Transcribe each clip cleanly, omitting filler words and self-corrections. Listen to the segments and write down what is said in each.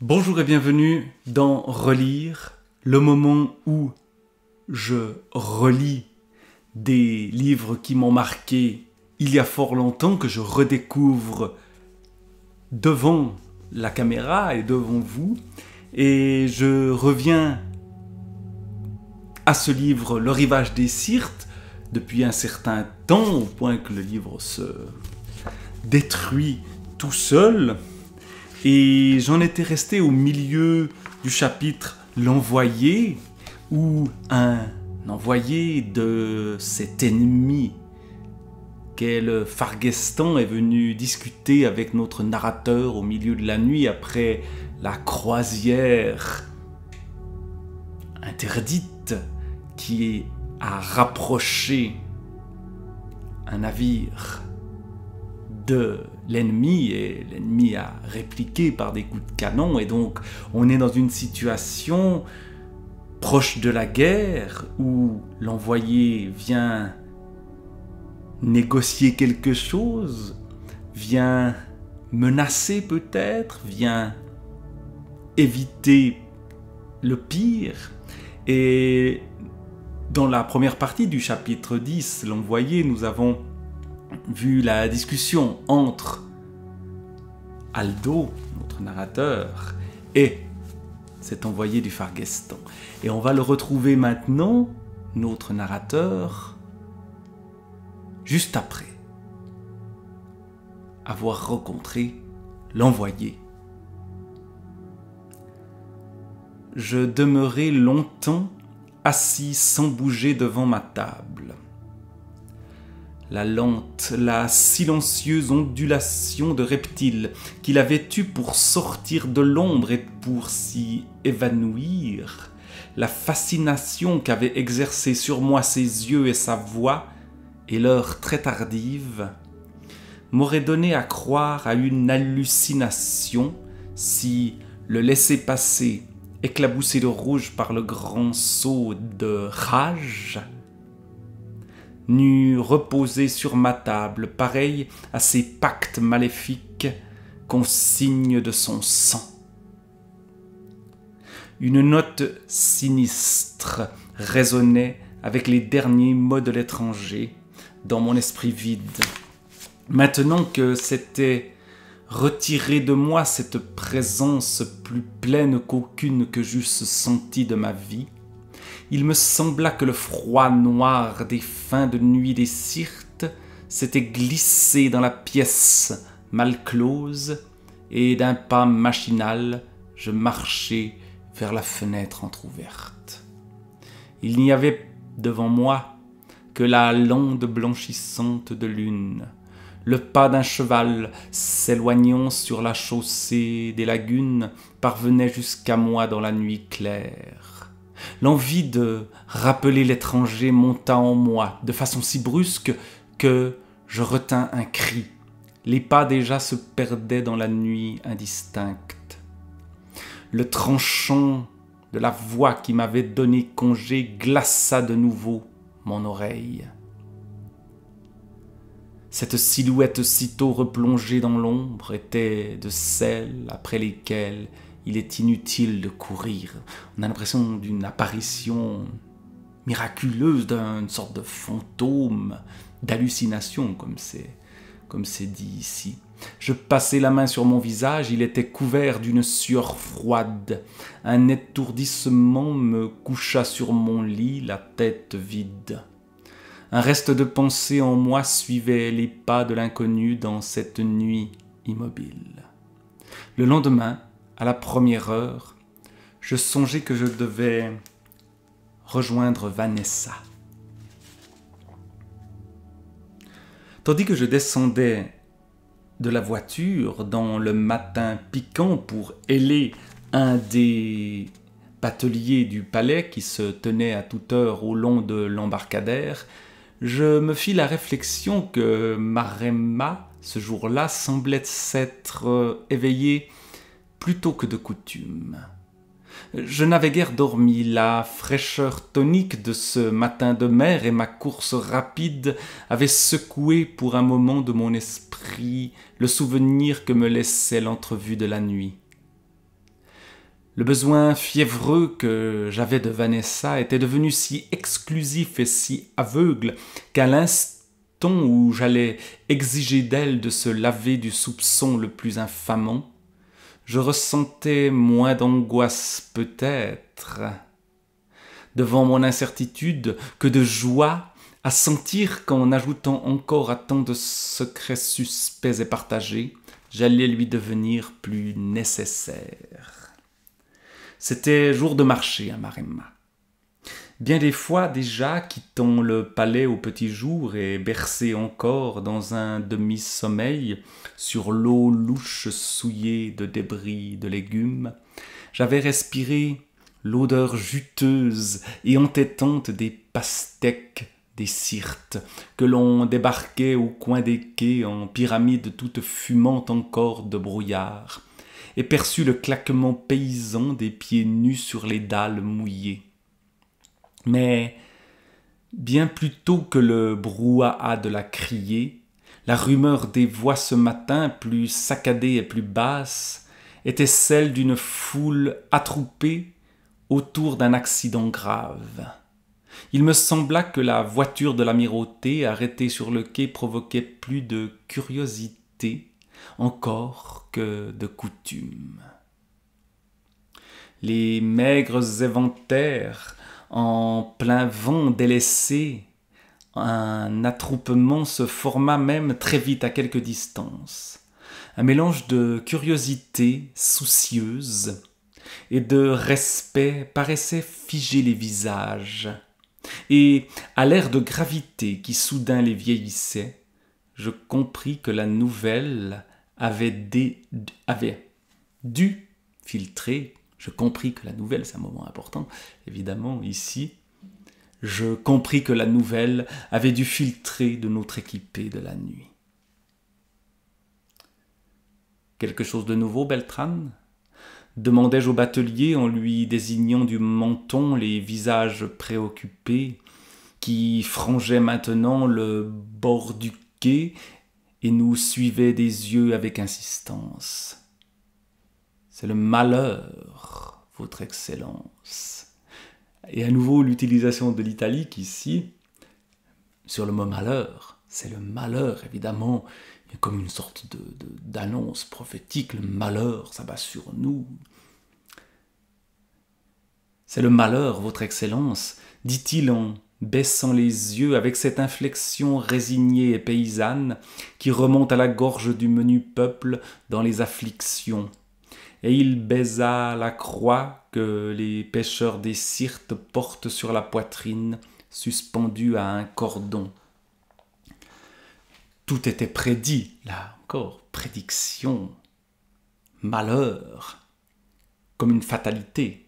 Bonjour et bienvenue dans Relire, le moment où je relis des livres qui m'ont marqué il y a fort longtemps, que je redécouvre devant la caméra et devant vous. Et je reviens à ce livre, Le Rivage des Syrtes, depuis un certain temps, au point que le livre se détruit tout seul. Et j'en étais resté au milieu du chapitre L'Envoyé, où un envoyé de cet ennemi qu'est le Farguestan est venu discuter avec notre narrateur au milieu de la nuit après la croisière interdite qui a rapproché un navire de l'ennemi, et l'ennemi a répliqué par des coups de canon, et donc on est dans une situation proche de la guerre où l'envoyé vient négocier quelque chose, vient menacer peut-être, vient éviter le pire. Et dans la première partie du chapitre 10, l'envoyé, nous avons vu la discussion entre Aldo, notre narrateur, et cet envoyé du Farguestan. Et on va le retrouver maintenant, notre narrateur, juste après avoir rencontré l'envoyé. Je demeurai longtemps assis sans bouger devant ma table. La lente, la silencieuse ondulation de reptiles qu'il avait eue pour sortir de l'ombre et pour s'y évanouir, la fascination qu'avaient exercée sur moi ses yeux et sa voix, et l'heure très tardive, m'auraient donné à croire à une hallucination si le laissez-passer, éclaboussé de rouge par le grand seau de rage, n'eût reposé sur ma table, pareil à ces pactes maléfiques, consigne de son sang. Une note sinistre résonnait avec les derniers mots de l'étranger dans mon esprit vide. Maintenant que s'était retirée de moi cette présence plus pleine qu'aucune que j'eusse sentie de ma vie, il me sembla que le froid noir des fins de nuit des Syrtes s'était glissé dans la pièce mal close, et d'un pas machinal, je marchai vers la fenêtre entr'ouverte. Il n'y avait devant moi que la lande blanchissante de lune, le pas d'un cheval s'éloignant sur la chaussée des lagunes parvenait jusqu'à moi dans la nuit claire. L'envie de rappeler l'étranger monta en moi de façon si brusque que je retins un cri. Les pas déjà se perdaient dans la nuit indistincte. Le tranchant de la voix qui m'avait donné congé glaça de nouveau mon oreille. Cette silhouette sitôt replongée dans l'ombre était de celles après lesquelles il est inutile de courir. On a l'impression d'une apparition miraculeuse, d'une sorte de fantôme, d'hallucination, comme c'est dit ici. Je passai la main sur mon visage, il était couvert d'une sueur froide. Un étourdissement me coucha sur mon lit, la tête vide. Un reste de pensée en moi suivait les pas de l'inconnu dans cette nuit immobile. Le lendemain, à la première heure, je songeai que je devais rejoindre Vanessa. Tandis que je descendais de la voiture dans le matin piquant pour héler un des bateliers du palais qui se tenait à toute heure au long de l'embarcadère, je me fis la réflexion que Maremma, ce jour-là, semblait s'être éveillée plus tôt que de coutume. Je n'avais guère dormi, la fraîcheur tonique de ce matin de mer et ma course rapide avaient secoué pour un moment de mon esprit le souvenir que me laissait l'entrevue de la nuit. Le besoin fiévreux que j'avais de Vanessa était devenu si exclusif et si aveugle qu'à l'instant où j'allais exiger d'elle de se laver du soupçon le plus infamant, je ressentais moins d'angoisse peut-être devant mon incertitude que de joie à sentir qu'en ajoutant encore à tant de secrets suspects et partagés, j'allais lui devenir plus nécessaire. C'était jour de marché à Maremma. Bien des fois déjà, quittant le palais au petit jour et bercé encore dans un demi-sommeil sur l'eau louche souillée de débris de légumes, j'avais respiré l'odeur juteuse et entêtante des pastèques, des syrtes, que l'on débarquait au coin des quais en pyramide toute fumante encore de brouillard, et perçut le claquement paysan des pieds nus sur les dalles mouillées. Mais bien plus tôt que le brouhaha de la criée, la rumeur des voix ce matin, plus saccadée et plus basse, était celle d'une foule attroupée autour d'un accident grave. Il me sembla que la voiture de l'amirauté arrêtée sur le quai provoquait plus de curiosité encore que de coutume. Les maigres éventaires en plein vent délaissé, un attroupement se forma même très vite à quelque distance. Un mélange de curiosité soucieuse et de respect paraissait figer les visages. Et à l'air de gravité qui soudain les vieillissait, je compris que la nouvelle avait dû filtrer. Je compris que la nouvelle, c'est un moment important, évidemment, ici. Je compris que la nouvelle avait dû filtrer de notre équipée de la nuit. Quelque chose de nouveau, Beltrán ? Demandai-je au batelier en lui désignant du menton les visages préoccupés qui frangeaient maintenant le bord du quai et nous suivaient des yeux avec insistance. « C'est le malheur, votre Excellence. » Et à nouveau l'utilisation de l'italique ici, sur le mot malheur. C'est le malheur, évidemment, il y a comme une sorte d'annonce prophétique, le malheur s'abat sur nous. C'est le malheur, votre Excellence, dit-il en baissant les yeux avec cette inflexion résignée et paysanne qui remonte à la gorge du menu peuple dans les afflictions. Et il baisa la croix que les pêcheurs des Syrtes portent sur la poitrine, suspendue à un cordon. Tout était prédit, là encore, prédiction, malheur, comme une fatalité,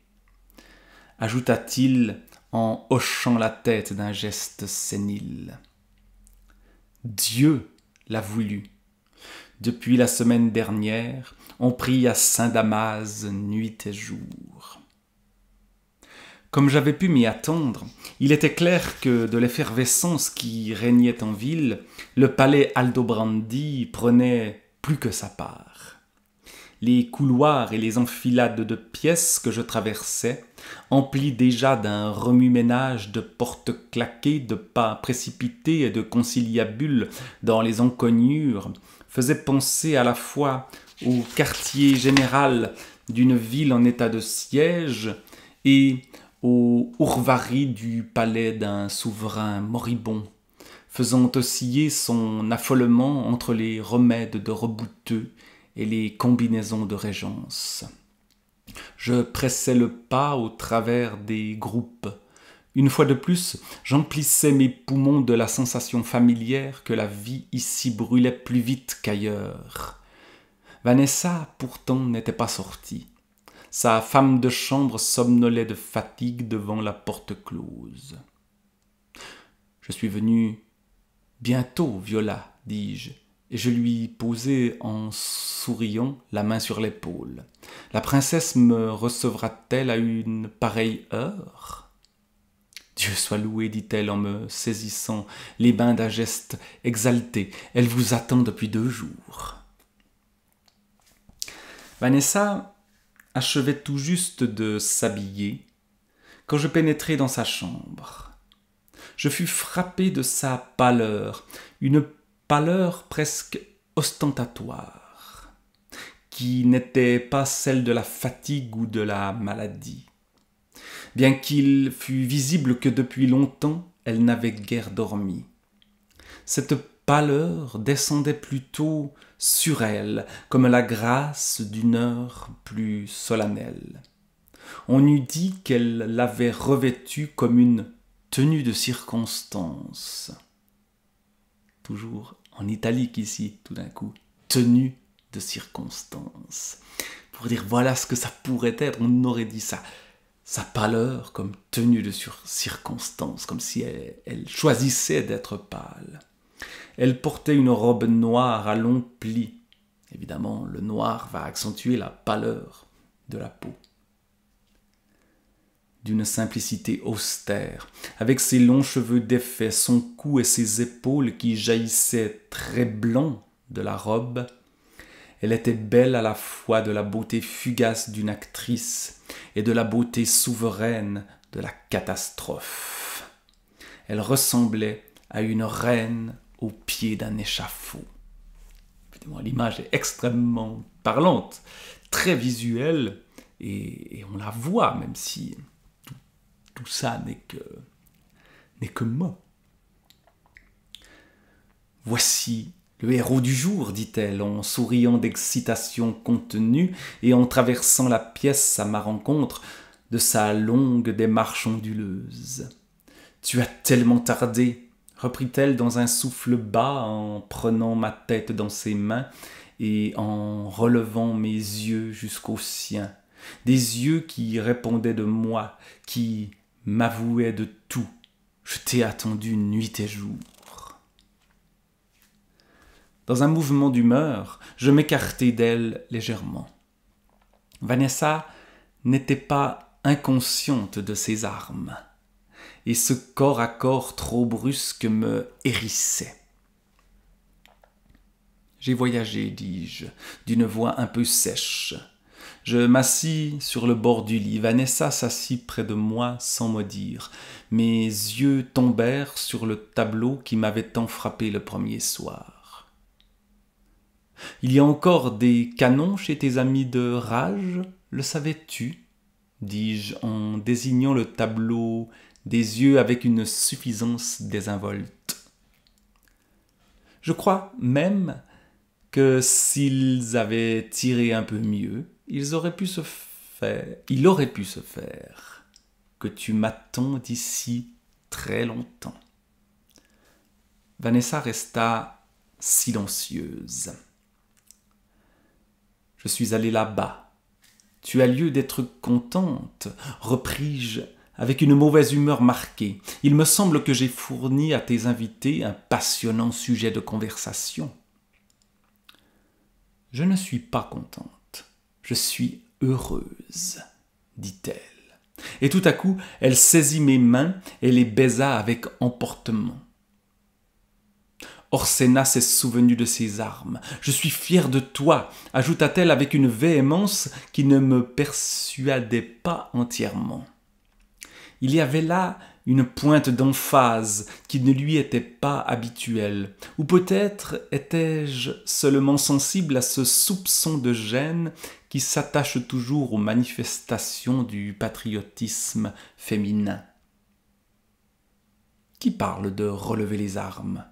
ajouta-t-il en hochant la tête d'un geste sénile. Dieu l'a voulu. Depuis la semaine dernière, on prie à Saint-Damas nuit et jour. Comme j'avais pu m'y attendre, il était clair que de l'effervescence qui régnait en ville, le palais Aldobrandi prenait plus que sa part. Les couloirs et les enfilades de pièces que je traversais, emplis déjà d'un remue-ménage de portes claquées, de pas précipités et de conciliabules dans les encoignures, faisaient penser à la fois au quartier général d'une ville en état de siège et au ourvari du palais d'un souverain moribond, faisant osciller son affolement entre les remèdes de rebouteux et les combinaisons de régence. Je pressais le pas au travers des groupes. Une fois de plus, j'emplissais mes poumons de la sensation familière que la vie ici brûlait plus vite qu'ailleurs. Vanessa, pourtant, n'était pas sortie. Sa femme de chambre somnolait de fatigue devant la porte close. « Je suis venu bientôt, Viola, dis-je, et je lui posai en souriant la main sur l'épaule. La princesse me recevra-t-elle à une pareille heure ? Dieu soit loué, dit-elle en me saisissant les mains d'un geste exalté. Elle vous attend depuis 2 jours. Vanessa achevait tout juste de s'habiller quand je pénétrai dans sa chambre. Je fus frappé de sa pâleur, une pâleur presque ostentatoire, qui n'était pas celle de la fatigue ou de la maladie. Bien qu'il fût visible que depuis longtemps, elle n'avait guère dormi. Cette pâleur descendait plutôt sur elle, comme la grâce d'une heure plus solennelle. On eût dit qu'elle l'avait revêtue comme une tenue de circonstance. Toujours en italique ici, tout d'un coup. Tenue de circonstance. Pour dire voilà ce que ça pourrait être, on aurait dit ça. Sa pâleur comme tenue de circonstance, comme si elle choisissait d'être pâle. Elle portait une robe noire à longs plis. Évidemment, le noir va accentuer la pâleur de la peau. D'une simplicité austère, avec ses longs cheveux défaits, son cou et ses épaules qui jaillissaient très blancs de la robe, elle était belle à la fois de la beauté fugace d'une actrice et de la beauté souveraine de la catastrophe. Elle ressemblait à une reine au pied d'un échafaud. Évidemment, l'image est extrêmement parlante, très visuelle, et on la voit, même si tout ça n'est que mots. Voici le héros du jour, dit-elle, en souriant d'excitation contenue et en traversant la pièce à ma rencontre de sa longue démarche onduleuse. « Tu as tellement tardé !» reprit-elle dans un souffle bas en prenant ma tête dans ses mains et en relevant mes yeux jusqu'aux siens. Des yeux qui répondaient de moi, qui m'avouaient de tout. Je t'ai attendu nuit et jour. Dans un mouvement d'humeur, je m'écartai d'elle légèrement. Vanessa n'était pas inconsciente de ses armes, et ce corps à corps trop brusque me hérissait. J'ai voyagé, dis-je, d'une voix un peu sèche. Je m'assis sur le bord du lit. Vanessa s'assit près de moi sans me dire. Mes yeux tombèrent sur le tableau qui m'avait tant frappé le premier soir. « Il y a encore des canons chez tes amis de Rage, le savais-tu » dis-je en désignant le tableau des yeux avec une suffisance désinvolte. Je crois même que s'ils avaient tiré un peu mieux, il aurait pu se faire que tu m'attends d'ici très longtemps. Vanessa resta silencieuse. Je suis allé là-bas. Tu as lieu d'être contente, repris-je avec une mauvaise humeur marquée. Il me semble que j'ai fourni à tes invités un passionnant sujet de conversation. Je ne suis pas contente, je suis heureuse, dit-elle. Et tout à coup, elle saisit mes mains et les baisa avec emportement. Orsena s'est souvenue de ses armes. Je suis fière de toi, ajouta-t-elle avec une véhémence qui ne me persuadait pas entièrement. Il y avait là une pointe d'emphase qui ne lui était pas habituelle, ou peut-être étais-je seulement sensible à ce soupçon de gêne qui s'attache toujours aux manifestations du patriotisme féminin. Qui parle de relever les armes ?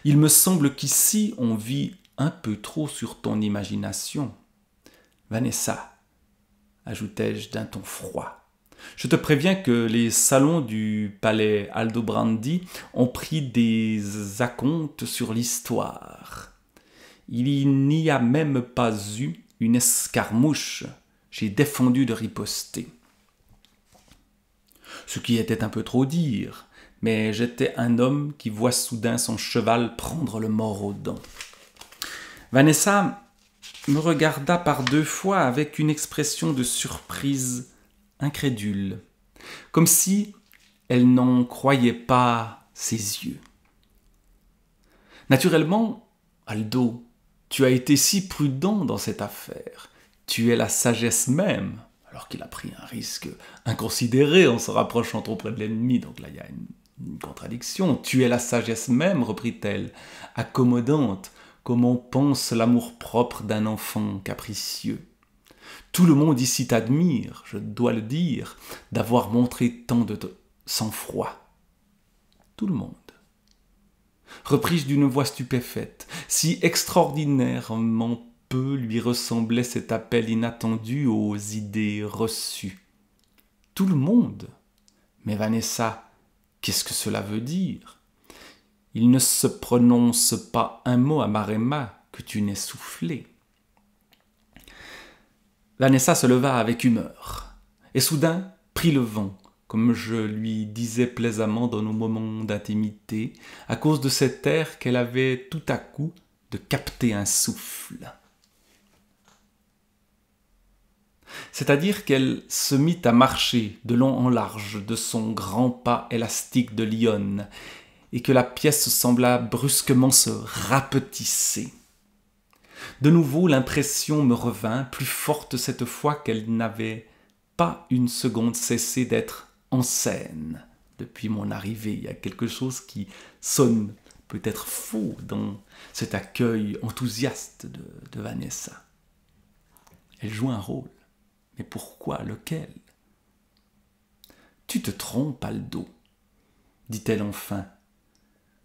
Il me semble qu'ici on vit un peu trop sur ton imagination. Vanessa, ajoutai-je d'un ton froid, je te préviens que les salons du palais Aldobrandi ont pris des acomptes sur l'histoire. Il n'y a même pas eu une escarmouche. J'ai défendu de riposter. Ce qui était un peu trop dire, mais j'étais un homme qui voit soudain son cheval prendre le mors aux dents. Vanessa me regarda par 2 fois avec une expression de surprise incrédule, comme si elle n'en croyait pas ses yeux. Naturellement, Aldo, tu as été si prudent dans cette affaire. tu es la sagesse même. Alors qu'il a pris un risque inconsidéré en se rapprochant trop près de l'ennemi. Donc là, il y a une contradiction. Tu es la sagesse même, reprit-elle, accommodante, comme on pense l'amour-propre d'un enfant capricieux. Tout le monde ici t'admire, je dois le dire, d'avoir montré tant de sang-froid. Tout le monde. Repris-je d'une voix stupéfaite, si extraordinairement peu lui ressemblait cet appel inattendu aux idées reçues. Tout le monde. Mais Vanessa, qu'est-ce que cela veut dire? Il ne se prononce pas un mot à Maremma que tu n'aies soufflé. Vanessa se leva avec humeur, et soudain prit le vent, comme je lui disais plaisamment dans nos moments d'intimité, à cause de cet air qu'elle avait tout à coup de capter un souffle. C'est-à-dire qu'elle se mit à marcher de long en large de son grand pas élastique de lionne, et que la pièce sembla brusquement se rapetisser. De nouveau, l'impression me revint, plus forte cette fois qu'elle n'avait pas une seconde cessé d'être en scène. Depuis mon arrivée, il y a quelque chose qui sonne peut-être faux dans cet accueil enthousiaste de Vanessa. Elle joue un rôle. Mais pourquoi? Lequel? Tu te trompes, Aldo, dit-elle enfin.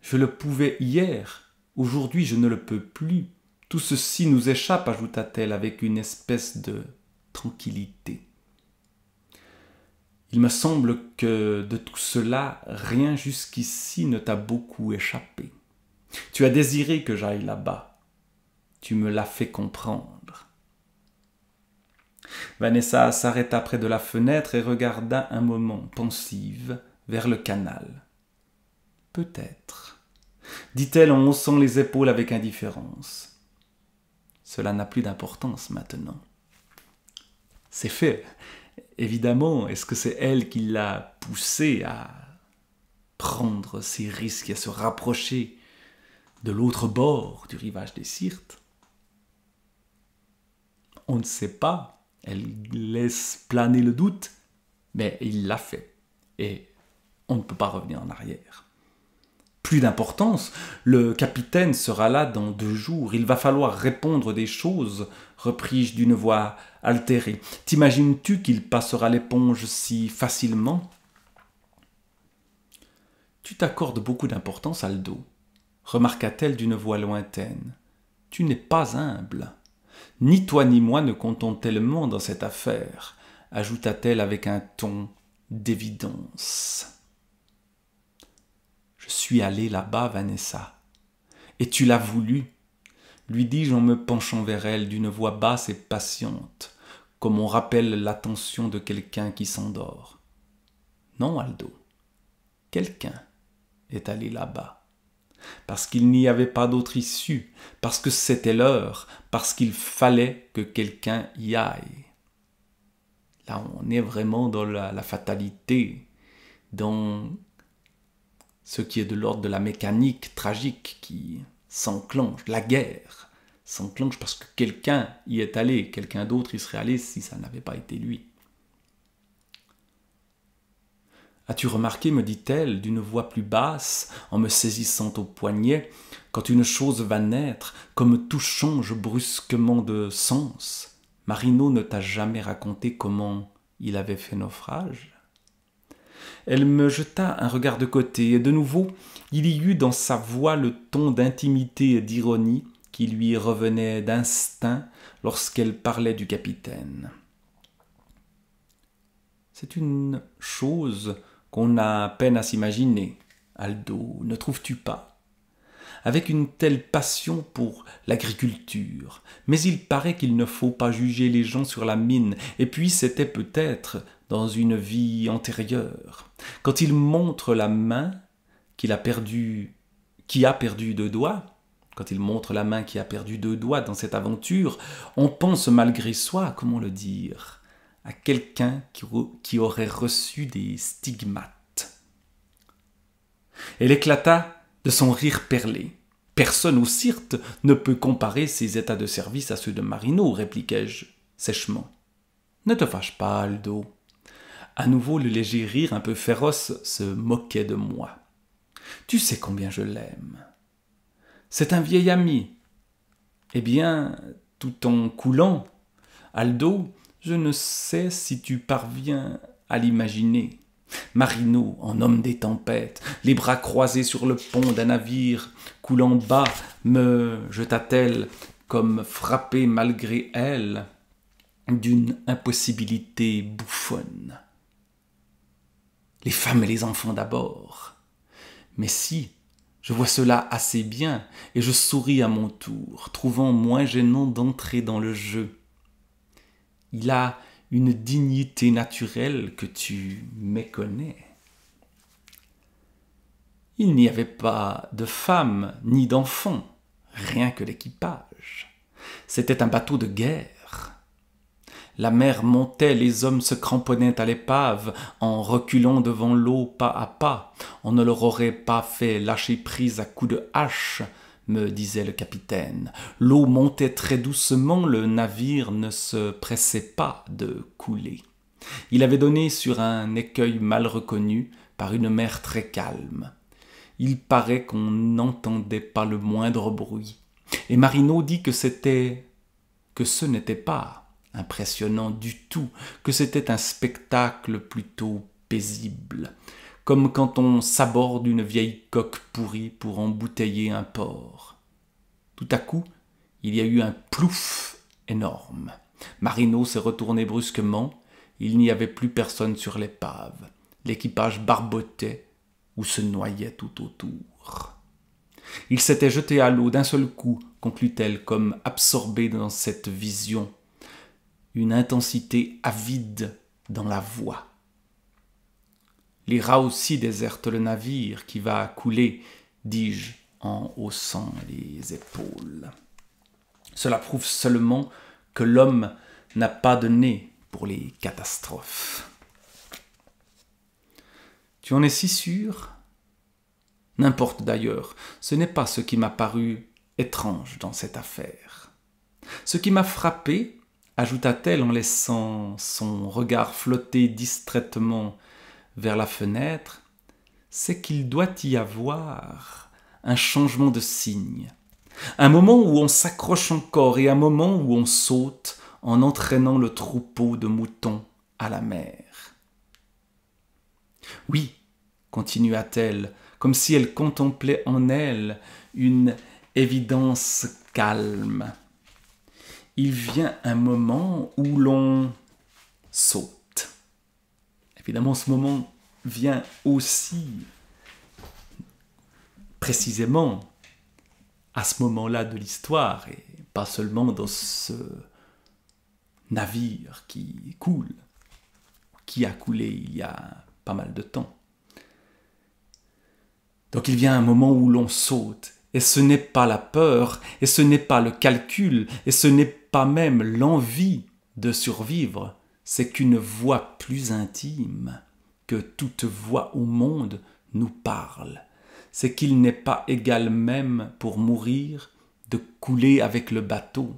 Je le pouvais hier, aujourd'hui je ne le peux plus. Tout ceci nous échappe, ajouta-t-elle avec une espèce de tranquillité. Il me semble que de tout cela, rien jusqu'ici ne t'a beaucoup échappé. Tu as désiré que j'aille là-bas. Tu me l'as fait comprendre. Vanessa s'arrêta près de la fenêtre et regarda un moment, pensive, vers le canal. Peut-être, dit-elle en haussant les épaules avec indifférence. Cela n'a plus d'importance maintenant. C'est fait. Évidemment, est-ce que c'est elle qui l'a poussé à prendre ces risques et à se rapprocher de l'autre bord du rivage des Syrtes? On ne sait pas. Elle laisse planer le doute, mais il l'a fait. Et on ne peut pas revenir en arrière. Plus d'importance, le capitaine sera là dans 2 jours. Il va falloir répondre des choses, repris-je d'une voix altérée. T'imagines-tu qu'il passera l'éponge si facilement? Tu t'accordes beaucoup d'importance, Aldo, remarqua-t-elle d'une voix lointaine. Tu n'es pas humble. Ni toi ni moi ne comptons tellement dans cette affaire, ajouta-t-elle avec un ton d'évidence. Je suis allé là-bas, Vanessa. Et tu l'as voulu, lui dis-je en me penchant vers elle d'une voix basse et patiente, comme on rappelle l'attention de quelqu'un qui s'endort. Non, Aldo, quelqu'un est allé là-bas. Parce qu'il n'y avait pas d'autre issue, parce que c'était l'heure, parce qu'il fallait que quelqu'un y aille. Là, on est vraiment dans la fatalité, dans ce qui est de l'ordre de la mécanique tragique qui s'enclenche. La guerre s'enclenche parce que quelqu'un y est allé, quelqu'un d'autre y serait allé si ça n'avait pas été lui. As-tu remarqué, me dit-elle, d'une voix plus basse, en me saisissant au poignet, quand une chose va naître, comme tout change brusquement de sens, Marino ne t'a jamais raconté comment il avait fait naufrage? Elle me jeta un regard de côté, et de nouveau, il y eut dans sa voix le ton d'intimité et d'ironie qui lui revenait d'instinct lorsqu'elle parlait du capitaine. C'est une chose qu'on a peine à s'imaginer, Aldo, ne trouves-tu pas? Avec une telle passion pour l'agriculture. Mais il paraît qu'il ne faut pas juger les gens sur la mine, et puis c'était peut-être dans une vie antérieure. Quand il montre la main qui a perdu 2 doigts, quand il montre la main qui a perdu 2 doigts dans cette aventure, on pense malgré soi, comment le dire, à quelqu'un qui aurait reçu des stigmates. Elle éclata de son rire perlé. Personne au Syrte ne peut comparer ses états de service à ceux de Marino, répliquai-je. sèchement. « Ne te fâche pas, Aldo. » À nouveau, le léger rire un peu féroce se moquait de moi. « Tu sais combien je l'aime. C'est un vieil ami. Eh bien, tout en coulant, Aldo, je ne sais si tu parviens à l'imaginer. Marino, en homme des tempêtes, les bras croisés sur le pont d'un navire coulant bas, me jeta-t-elle, comme frappée malgré elle, d'une impossibilité bouffonne. Les femmes et les enfants d'abord. Mais si, je vois cela assez bien, et je souris à mon tour, trouvant moins gênant d'entrer dans le jeu. Il a une dignité naturelle que tu méconnais. Il n'y avait pas de femmes ni d'enfants, rien que l'équipage. C'était un bateau de guerre. La mer montait, les hommes se cramponnaient à l'épave en reculant devant l'eau pas à pas. On ne leur aurait pas fait lâcher prise à coups de hache, me disait le capitaine. L'eau montait très doucement, le navire ne se pressait pas de couler. Il avait donné sur un écueil mal reconnu par une mer très calme. Il paraît qu'on n'entendait pas le moindre bruit. Et Marino dit que ce n'était pas impressionnant du tout, que c'était un spectacle plutôt paisible, comme quand on s'aborde une vieille coque pourrie pour embouteiller un porc. Tout à coup, il y a eu un plouf énorme. Marino s'est retourné brusquement, il n'y avait plus personne sur l'épave. L'équipage barbotait ou se noyait tout autour. Il s'était jeté à l'eau d'un seul coup, conclut-elle, comme absorbée dans cette vision. Une intensité avide dans la voix. Les rats aussi désertent le navire qui va couler, dis-je en haussant les épaules. Cela prouve seulement que l'homme n'a pas de nez pour les catastrophes. Tu en es si sûr ? N'importe d'ailleurs, ce n'est pas ce qui m'a paru étrange dans cette affaire. Ce qui m'a frappé, ajouta-t-elle en laissant son regard flotter distraitement vers la fenêtre, c'est qu'il doit y avoir un changement de signe. Un moment où on s'accroche encore et un moment où on saute en entraînant le troupeau de moutons à la mer. Oui, continua-t-elle, comme si elle contemplait en elle une évidence calme. Il vient un moment où l'on saute. Évidemment, ce moment vient aussi précisément à ce moment-là de l'histoire, et pas seulement dans ce navire qui coule, qui a coulé il y a pas mal de temps. Donc il vient un moment où l'on saute, et ce n'est pas la peur, et ce n'est pas le calcul, et ce n'est pas même l'envie de survivre, c'est qu'une voix plus intime que toute voix au monde nous parle. C'est qu'il n'est pas égal même pour mourir de couler avec le bateau,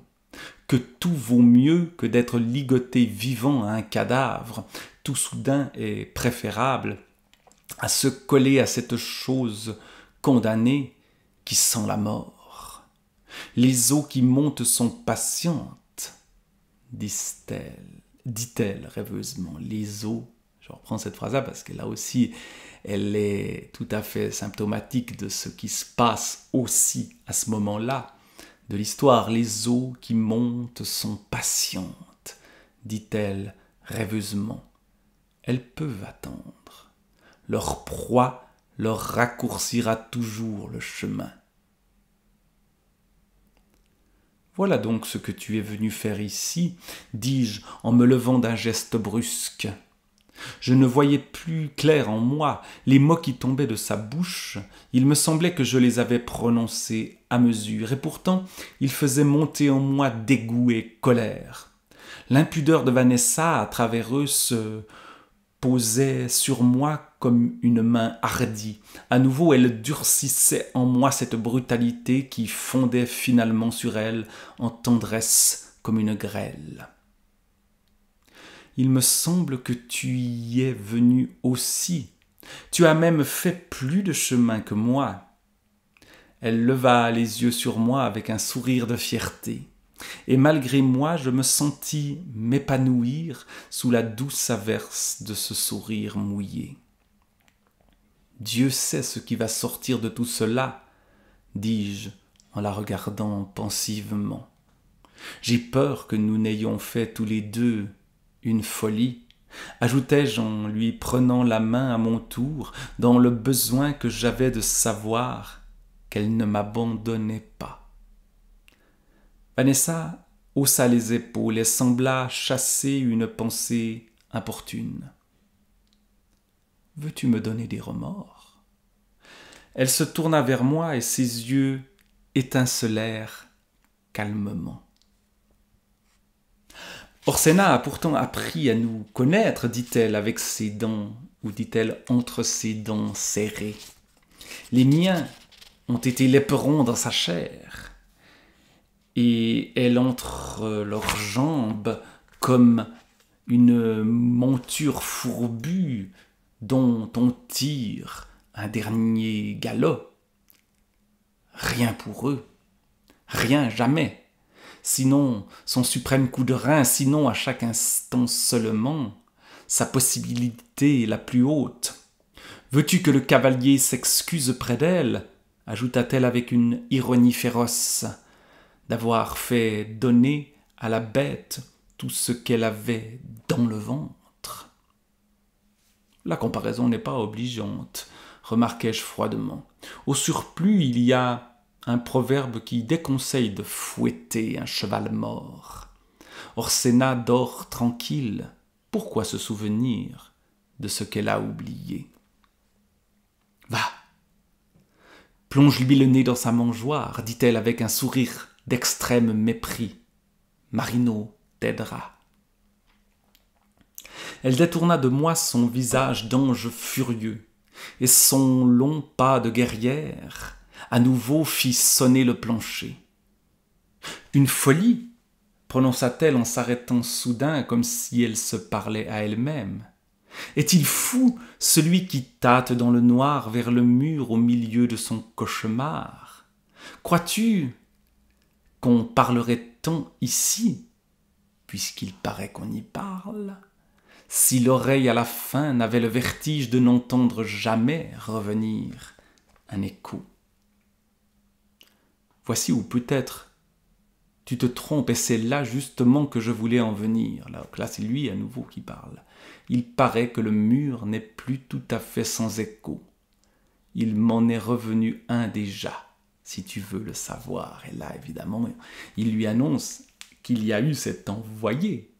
que tout vaut mieux que d'être ligoté vivant à un cadavre, tout soudain est préférable à se coller à cette chose condamnée qui sent la mort. Les eaux qui montent sont patientes, dit-elle rêveusement. Les eaux, je reprends cette phrase-là parce que là aussi, elle est tout à fait symptomatique de ce qui se passe aussi à ce moment-là de l'histoire. Les eaux qui montent sont patientes, dit-elle rêveusement. Elles peuvent attendre. Leur proie leur raccourcira toujours le chemin. Voilà donc ce que tu es venu faire ici, dis-je en me levant d'un geste brusque. Je ne voyais plus clair en moi les mots qui tombaient de sa bouche. Il me semblait que je les avais prononcés à mesure, et pourtant ils faisaient monter en moi dégoût et colère. L'impudeur de Vanessa à travers eux se posait sur moi comme une main hardie. À nouveau, elle durcissait en moi cette brutalité qui fondait finalement sur elle en tendresse comme une grêle. Il me semble que tu y es venu aussi. Tu as même fait plus de chemin que moi. » Elle leva les yeux sur moi avec un sourire de fierté. Et malgré moi, je me sentis m'épanouir sous la douce averse de ce sourire mouillé. « Dieu sait ce qui va sortir de tout cela, » dis-je en la regardant pensivement. J'ai peur que nous n'ayons fait tous les deux une folie, ajoutai-je en lui prenant la main à mon tour, dans le besoin que j'avais de savoir qu'elle ne m'abandonnait pas. Vanessa haussa les épaules et sembla chasser une pensée importune. « Veux-tu me donner des remords ?» Elle se tourna vers moi et ses yeux étincelèrent calmement. « Orsena a pourtant appris à nous connaître, dit-elle avec ses dents, ou dit-elle entre ses dents serrées. Les miens ont été l'éperon dans sa chair, et elle entre leurs jambes comme une monture fourbue dont on tire un dernier galop. Rien pour eux, rien jamais. Sinon son suprême coup de rein, sinon à chaque instant seulement, sa possibilité la plus haute. Veux-tu que le cavalier s'excuse près d'elle, ajouta-t-elle avec une ironie féroce, d'avoir fait donner à la bête tout ce qu'elle avait dans le ventre. La comparaison n'est pas obligeante, remarquai-je froidement. Au surplus, il y a un proverbe qui déconseille de fouetter un cheval mort. Orsena dort tranquille. Pourquoi se souvenir de ce qu'elle a oublié? Va, plonge-lui le nez dans sa mangeoire, dit-elle avec un sourire d'extrême mépris. Marino t'aidera. Elle détourna de moi son visage d'ange furieux, et son long pas de guerrière à nouveau fit sonner le plancher. Une folie, prononça-t-elle en s'arrêtant soudain comme si elle se parlait à elle-même. Est-il fou, celui qui tâte dans le noir vers le mur au milieu de son cauchemar? Crois-tu qu'on parlerait tant ici, puisqu'il paraît qu'on y parle, si l'oreille à la fin n'avait le vertige de n'entendre jamais revenir un écho? Voici où peut-être tu te trompes, et c'est là justement que je voulais en venir. Là, c'est lui à nouveau qui parle. Il paraît que le mur n'est plus tout à fait sans écho. Il m'en est revenu un déjà, si tu veux le savoir. Et là, évidemment, il lui annonce qu'il y a eu cet envoyé.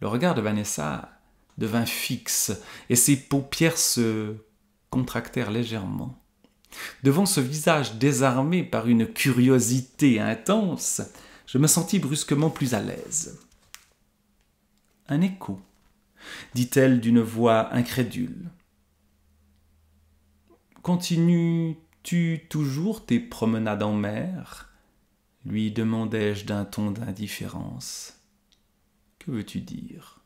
Le regard de Vanessa devint fixe, et ses paupières se contractèrent légèrement. Devant ce visage désarmé par une curiosité intense, je me sentis brusquement plus à l'aise. « Un écho » dit-elle d'une voix incrédule. « Continues-tu toujours tes promenades en mer ?» lui demandai-je d'un ton d'indifférence. « Que veux-tu dire ?»«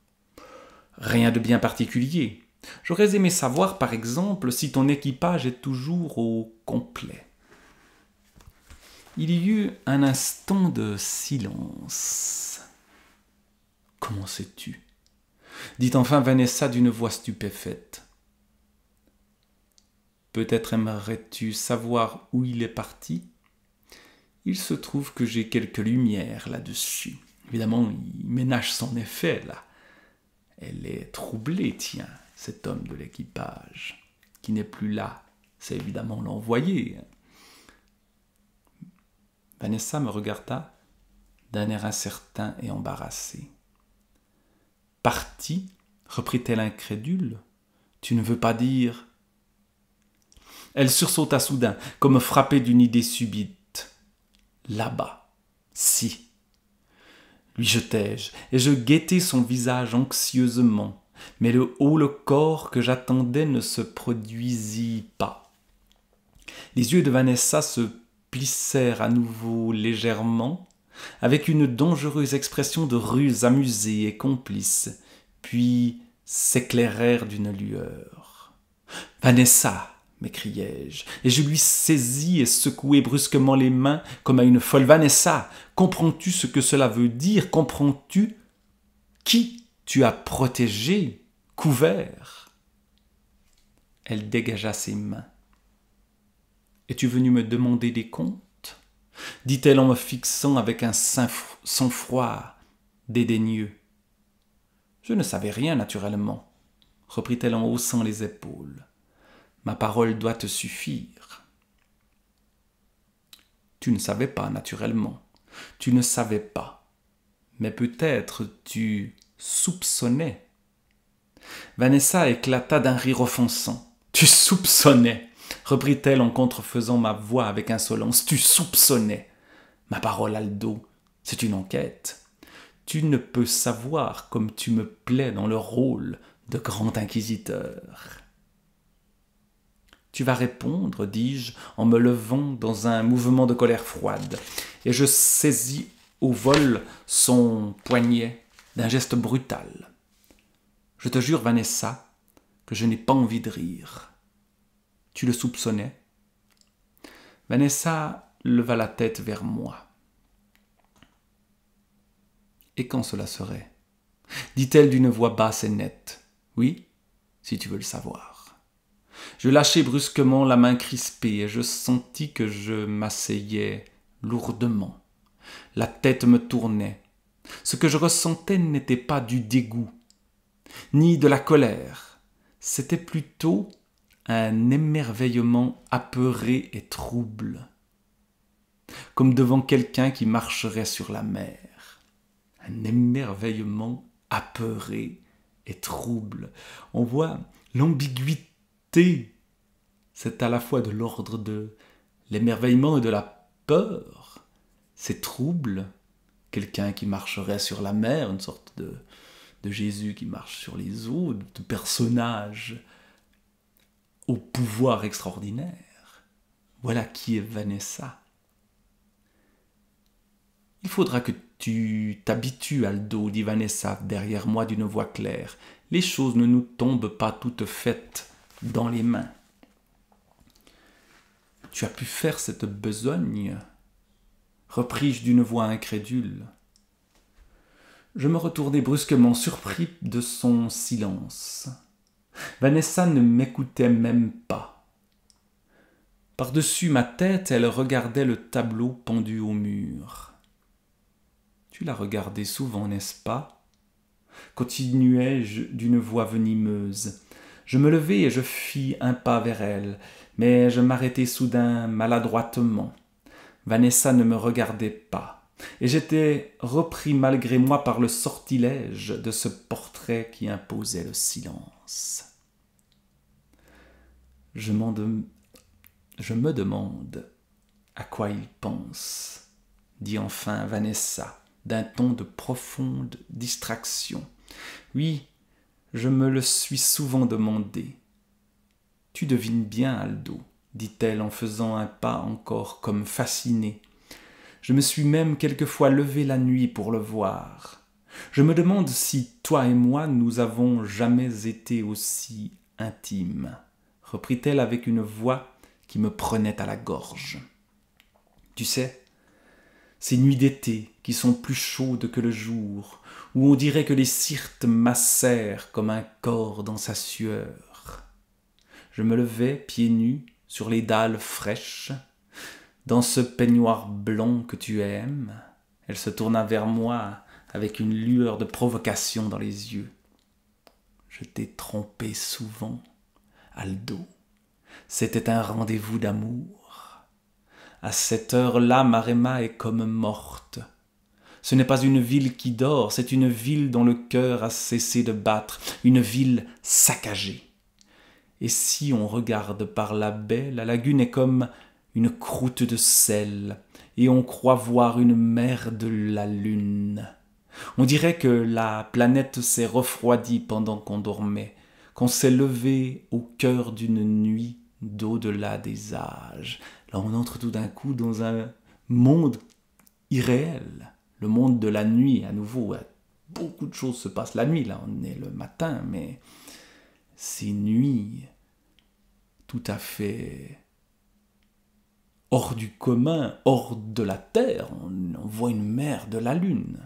Rien de bien particulier. J'aurais aimé savoir, par exemple, si ton équipage est toujours au complet. » Il y eut un instant de silence. « Comment sais-tu » dit enfin Vanessa d'une voix stupéfaite. « Peut-être aimerais-tu savoir où il est parti ? Il se trouve que j'ai quelques lumières là-dessus. Évidemment, il ménage son effet, là. Elle est troublée, tiens, cet homme de l'équipage, qui n'est plus là. C'est évidemment l'envoyé. Vanessa me regarda d'un air incertain et embarrassé. « Parti » reprit-elle incrédule. « Tu ne veux pas dire... » Elle sursauta soudain, comme frappée d'une idée subite. « Là-bas, si. » lui jetai-je, et je guettai son visage anxieusement, mais le haut-le-corps que j'attendais ne se produisit pas. Les yeux de Vanessa se plissèrent à nouveau légèrement, avec une dangereuse expression de ruse amusée et complice, puis s'éclairèrent d'une lueur. « Vanessa !» m'écriai-je, et je lui saisis et secouai brusquement les mains comme à une folle. « Vanessa, comprends-tu ce que cela veut dire? Comprends-tu qui tu as protégé, couvert ?» Elle dégagea ses mains. « Es-tu venu me demander des comptes ?» dit-elle en me fixant avec un sang-froid dédaigneux. « Je ne savais rien, naturellement, » reprit-elle en haussant les épaules. « Ma parole doit te suffire. » Tu ne savais pas, naturellement. Tu ne savais pas. Mais peut-être tu soupçonnais. Vanessa éclata d'un rire offensant. « Tu soupçonnais !» reprit-elle en contrefaisant ma voix avec insolence. « Tu soupçonnais ! Ma parole, Aldo, c'est une enquête. Tu ne peux savoir comme tu me plais dans le rôle de grand inquisiteur. » « Tu vas répondre, dis-je, en me levant dans un mouvement de colère froide, et je saisis au vol son poignet d'un geste brutal. Je te jure, Vanessa, que je n'ai pas envie de rire. Tu le soupçonnais ?» Vanessa leva la tête vers moi. « Et quand cela serait ?» dit-elle d'une voix basse et nette. « Oui, si tu veux le savoir. » Je lâchai brusquement la main crispée et je sentis que je m'asseyais lourdement. La tête me tournait. Ce que je ressentais n'était pas du dégoût, ni de la colère. C'était plutôt un émerveillement apeuré et trouble, comme devant quelqu'un qui marcherait sur la mer. Un émerveillement apeuré et trouble. On voit l'ambiguïté. C'est à la fois de l'ordre de l'émerveillement et de la peur. C'est trouble. Quelqu'un qui marcherait sur la mer, une sorte de Jésus qui marche sur les eaux, de personnage au pouvoir extraordinaire. Voilà qui est Vanessa. « Il faudra que tu t'habitues, Aldo, dit Vanessa derrière moi d'une voix claire. Les choses ne nous tombent pas toutes faites dans les mains. »« Tu as pu faire cette besogne ?» repris-je d'une voix incrédule. Je me retournai brusquement, surpris de son silence. Vanessa ne m'écoutait même pas. Par-dessus ma tête, elle regardait le tableau pendu au mur. « Tu l'as regardé souvent, n'est-ce pas ?» continuai-je d'une voix venimeuse. Je me levai et je fis un pas vers elle, mais je m'arrêtai soudain maladroitement. Vanessa ne me regardait pas, et j'étais repris malgré moi par le sortilège de ce portrait qui imposait le silence. Je me demande à quoi il pense, dit enfin Vanessa, d'un ton de profonde distraction. Oui, je me le suis souvent demandé. « Tu devines bien, Aldo, » dit-elle en faisant un pas encore comme fascinée. Je me suis même quelquefois levé la nuit pour le voir. Je me demande si toi et moi nous avons jamais été aussi intimes, reprit-elle avec une voix qui me prenait à la gorge. Tu sais, ces nuits d'été qui sont plus chaudes que le jour, où on dirait que les Syrtes macèrent comme un corps dans sa sueur. Je me levais pieds nus sur les dalles fraîches, dans ce peignoir blanc que tu aimes. Elle se tourna vers moi avec une lueur de provocation dans les yeux. Je t'ai trompé souvent, Aldo. C'était un rendez-vous d'amour. À cette heure-là, Maremma est comme morte. Ce n'est pas une ville qui dort, c'est une ville dont le cœur a cessé de battre, une ville saccagée. Et si on regarde par la baie, la lagune est comme une croûte de sel, et on croit voir une mer de la lune. On dirait que la planète s'est refroidie pendant qu'on dormait, qu'on s'est levé au cœur d'une nuit d'au-delà des âges. Là, on entre tout d'un coup dans un monde irréel. Le monde de la nuit, à nouveau, beaucoup de choses se passent la nuit, là on est le matin, mais ces nuits tout à fait hors du commun, hors de la terre, on voit une mer de la lune.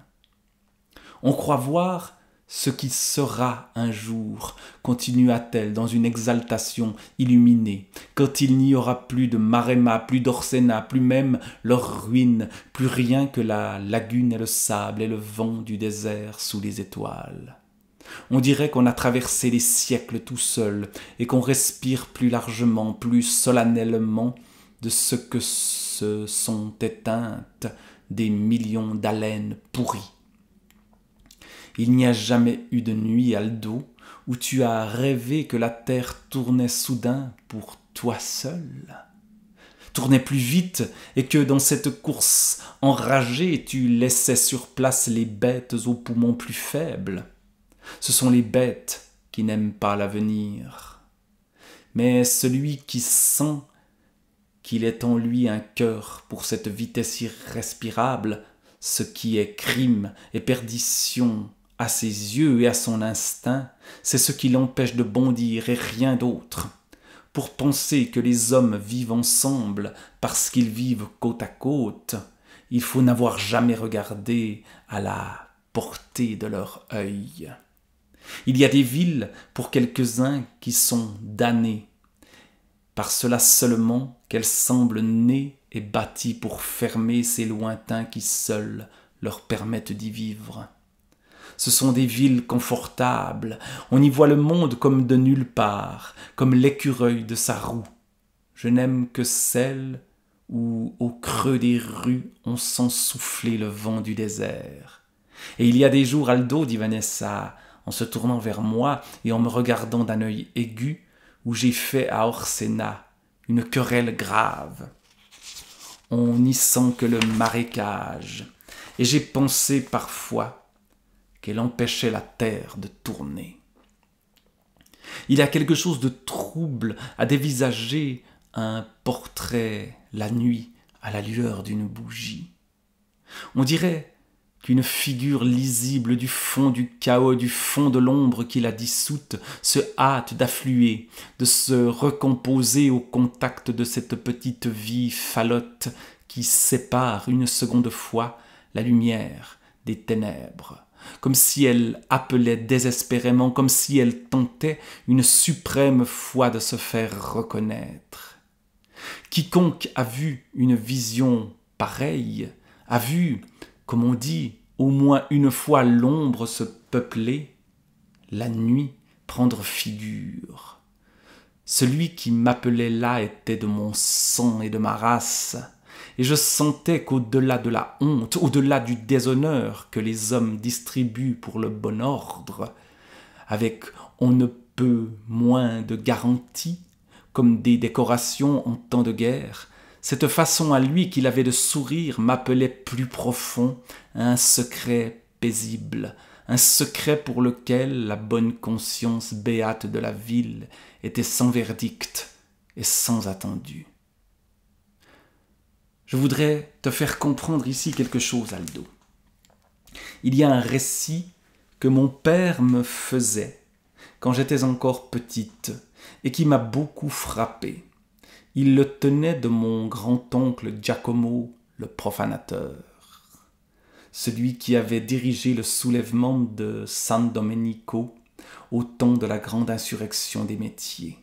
On croit voir ce qui sera un jour, continua-t-elle dans une exaltation illuminée, quand il n'y aura plus de Maremma, plus d'Orsena, plus même leurs ruines, plus rien que la lagune et le sable et le vent du désert sous les étoiles. On dirait qu'on a traversé les siècles tout seul et qu'on respire plus largement, plus solennellement de ce que se sont éteintes des millions d'haleines pourries. Il n'y a jamais eu de nuit, Aldo, où tu as rêvé que la terre tournait soudain pour toi seul, tournait plus vite, et que dans cette course enragée, tu laissais sur place les bêtes aux poumons plus faibles. Ce sont les bêtes qui n'aiment pas l'avenir. Mais celui qui sent qu'il est en lui un cœur pour cette vitesse irrespirable, ce qui est crime et perdition à ses yeux et à son instinct, c'est ce qui l'empêche de bondir et rien d'autre. Pour penser que les hommes vivent ensemble parce qu'ils vivent côte à côte, il faut n'avoir jamais regardé à la portée de leur œil. Il y a des villes pour quelques-uns qui sont damnés, par cela seulement qu'elles semblent nées et bâties pour fermer ces lointains qui seuls leur permettent d'y vivre. Ce sont des villes confortables, on y voit le monde comme de nulle part, comme l'écureuil de sa roue. Je n'aime que celles où, au creux des rues, on sent souffler le vent du désert. Et il y a des jours, Aldo, dit Vanessa, en se tournant vers moi et en me regardant d'un œil aigu, où j'ai fait à Orsena une querelle grave. On n'y sent que le marécage, et j'ai pensé parfois qu'elle empêchait la terre de tourner. Il y a quelque chose de trouble à dévisager un portrait la nuit à la lueur d'une bougie. On dirait qu'une figure lisible du fond du chaos, du fond de l'ombre qui l'a dissoute, se hâte d'affluer, de se recomposer au contact de cette petite vie falote qui sépare une seconde fois la lumière des ténèbres, comme si elle appelait désespérément, comme si elle tentait une suprême fois de se faire reconnaître. Quiconque a vu une vision pareille, a vu, comme on dit, au moins une fois l'ombre se peupler, la nuit prendre figure. Celui qui m'appelait là était de mon sang et de ma race, et je sentais qu'au-delà de la honte, au-delà du déshonneur que les hommes distribuent pour le bon ordre, avec on ne peut moins de garanties, comme des décorations en temps de guerre, cette façon à lui qu'il avait de sourire m'appelait plus profond à un secret paisible, un secret pour lequel la bonne conscience béate de la ville était sans verdict et sans attendu. Je voudrais te faire comprendre ici quelque chose, Aldo. Il y a un récit que mon père me faisait quand j'étais encore petite et qui m'a beaucoup frappé. Il le tenait de mon grand-oncle Giacomo, le profanateur, celui qui avait dirigé le soulèvement de San Domenico au temps de la grande insurrection des métiers.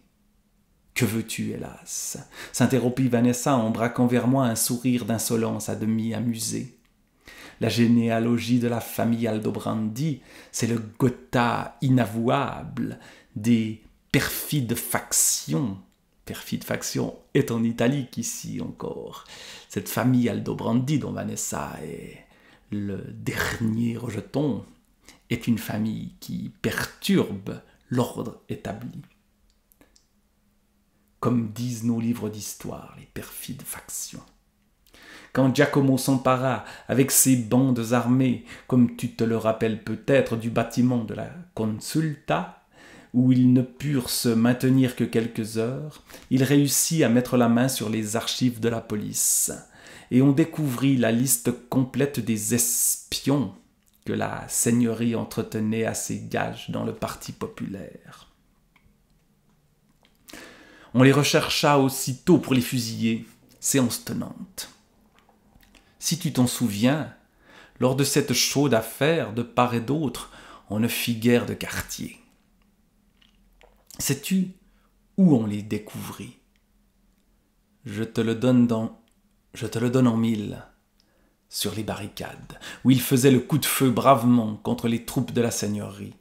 « Que veux-tu, hélas ?» s'interrompit Vanessa en braquant vers moi un sourire d'insolence à demi amusé. La généalogie de la famille Aldobrandi, c'est le Gotha inavouable des perfides factions. Perfide faction est en Italie qu'ici encore. Cette famille Aldobrandi dont Vanessa est le dernier rejeton est une famille qui perturbe l'ordre établi. Comme disent nos livres d'histoire, les perfides factions. Quand Giacomo s'empara avec ses bandes armées, comme tu te le rappelles peut-être, du bâtiment de la Consulta, où ils ne purent se maintenir que quelques heures, il réussit à mettre la main sur les archives de la police. et on découvrit la liste complète des espions que la seigneurie entretenait à ses gages dans le parti populaire. On les rechercha aussitôt pour les fusiller, séance tenante. Si tu t'en souviens, lors de cette chaude affaire, de part et d'autre, on ne fit guère de quartier. Sais-tu où on les découvrit? Je te le donne en mille. Sur les barricades, où ils faisaient le coup de feu bravement contre les troupes de la seigneurie.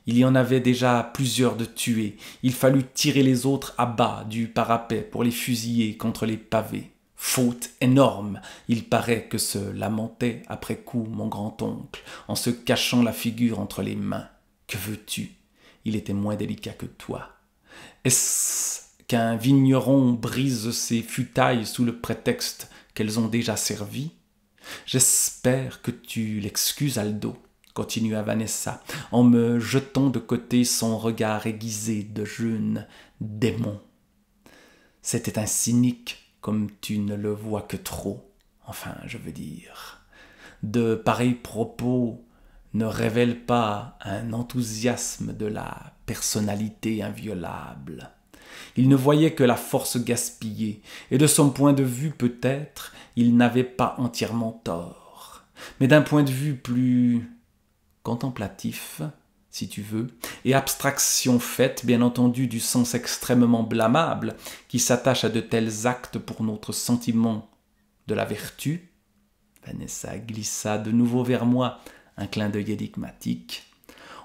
Il y en avait déjà plusieurs de tués. Il fallut tirer les autres à bas du parapet pour les fusiller contre les pavés. Faute énorme, il paraît que se lamentait après coup mon grand-oncle, en se cachant la figure entre les mains. Que veux-tu? Il était moins délicat que toi. Est-ce qu'un vigneron brise ses futailles sous le prétexte qu'elles ont déjà servi? J'espère que tu l'excuses, Aldo, continua Vanessa, en me jetant de côté son regard aiguisé de jeune démon. C'était un cynique comme tu ne le vois que trop, enfin, je veux dire. De pareils propos ne révèlent pas un enthousiasme de la personnalité inviolable. Il ne voyait que la force gaspillée, et de son point de vue peut-être, il n'avait pas entièrement tort. Mais d'un point de vue plus contemplatif, si tu veux, et abstraction faite, bien entendu, du sens extrêmement blâmable qui s'attache à de tels actes pour notre sentiment de la vertu, Vanessa glissa de nouveau vers moi un clin d'œil énigmatique.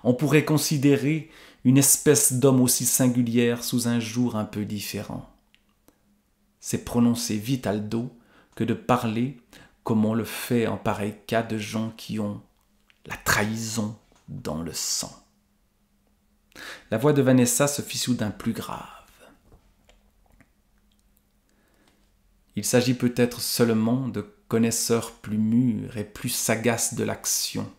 On pourrait considérer une espèce d'homme aussi singulière sous un jour un peu différent. C'est prononcer vite, Aldo, que de parler comme on le fait en pareil cas de gens qui ont la trahison dans le sang. La voix de Vanessa se fit soudain plus grave. Il s'agit peut-être seulement de connaisseurs plus mûrs et plus sagaces de l'action,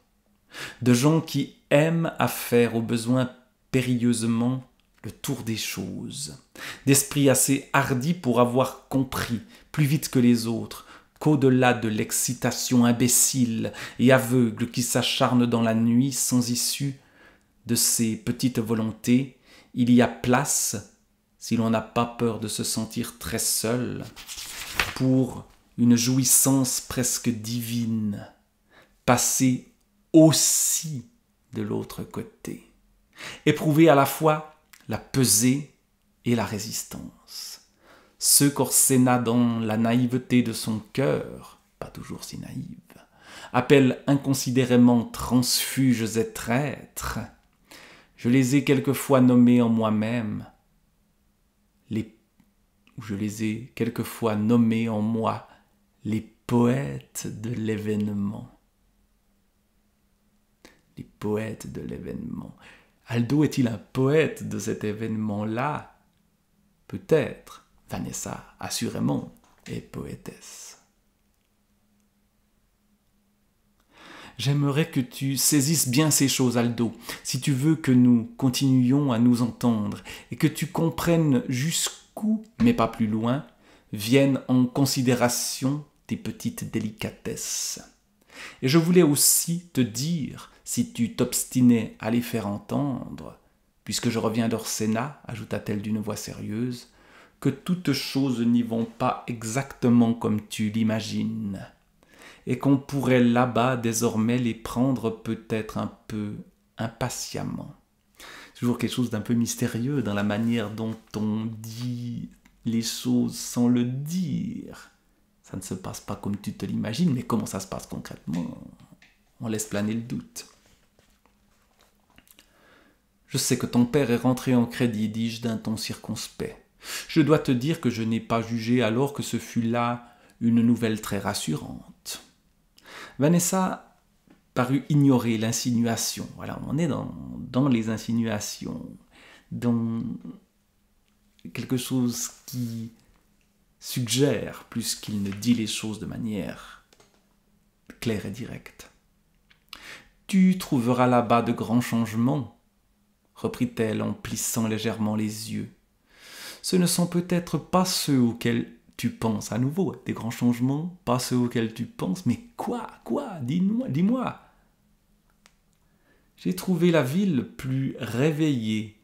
de gens qui aiment à faire au besoin périlleusement le tour des choses, d'esprits assez hardis pour avoir compris, plus vite que les autres, qu'au-delà de l'excitation imbécile et aveugle qui s'acharne dans la nuit sans issue de ces petites volontés, il y a place, si l'on n'a pas peur de se sentir très seul, pour une jouissance presque divine, passer aussi de l'autre côté, éprouver à la fois la pesée et la résistance. Ce qu'Orsena, dans la naïveté de son cœur, pas toujours si naïve, appelle inconsidérément transfuges et traîtres, je les ai quelquefois nommés en moi-même, je les ai quelquefois nommés en moi les poètes de l'événement. Les poètes de l'événement. Aldo est-il un poète de cet événement-là? Peut-être. Vanessa, assurément, est poétesse. J'aimerais que tu saisisses bien ces choses, Aldo, si tu veux que nous continuions à nous entendre, et que tu comprennes jusqu'où, mais pas plus loin, viennent en considération tes petites délicatesses. Et je voulais aussi te dire, si tu t'obstinais à les faire entendre, puisque je reviens d'Orsena, ajouta-t-elle d'une voix sérieuse, que toutes choses n'y vont pas exactement comme tu l'imagines, et qu'on pourrait là-bas désormais les prendre peut-être un peu impatiemment. Toujours quelque chose d'un peu mystérieux dans la manière dont on dit les choses sans le dire. Ça ne se passe pas comme tu te l'imagines, mais comment ça se passe concrètement? On laisse planer le doute. Je sais que ton père est rentré en crédit, dis-je d'un ton circonspect. Je dois te dire que je n'ai pas jugé alors que ce fût là une nouvelle très rassurante. Vanessa parut ignorer l'insinuation. Voilà, on est dans les insinuations, dans quelque chose qui suggère plus qu'il ne dit les choses de manière claire et directe. « Tu trouveras là-bas de grands changements, reprit-elle en plissant légèrement les yeux. Ce ne sont peut-être pas ceux auxquels tu penses à nouveau, des grands changements, pas ceux auxquels tu penses, mais quoi, dis-moi. J'ai trouvé la ville plus réveillée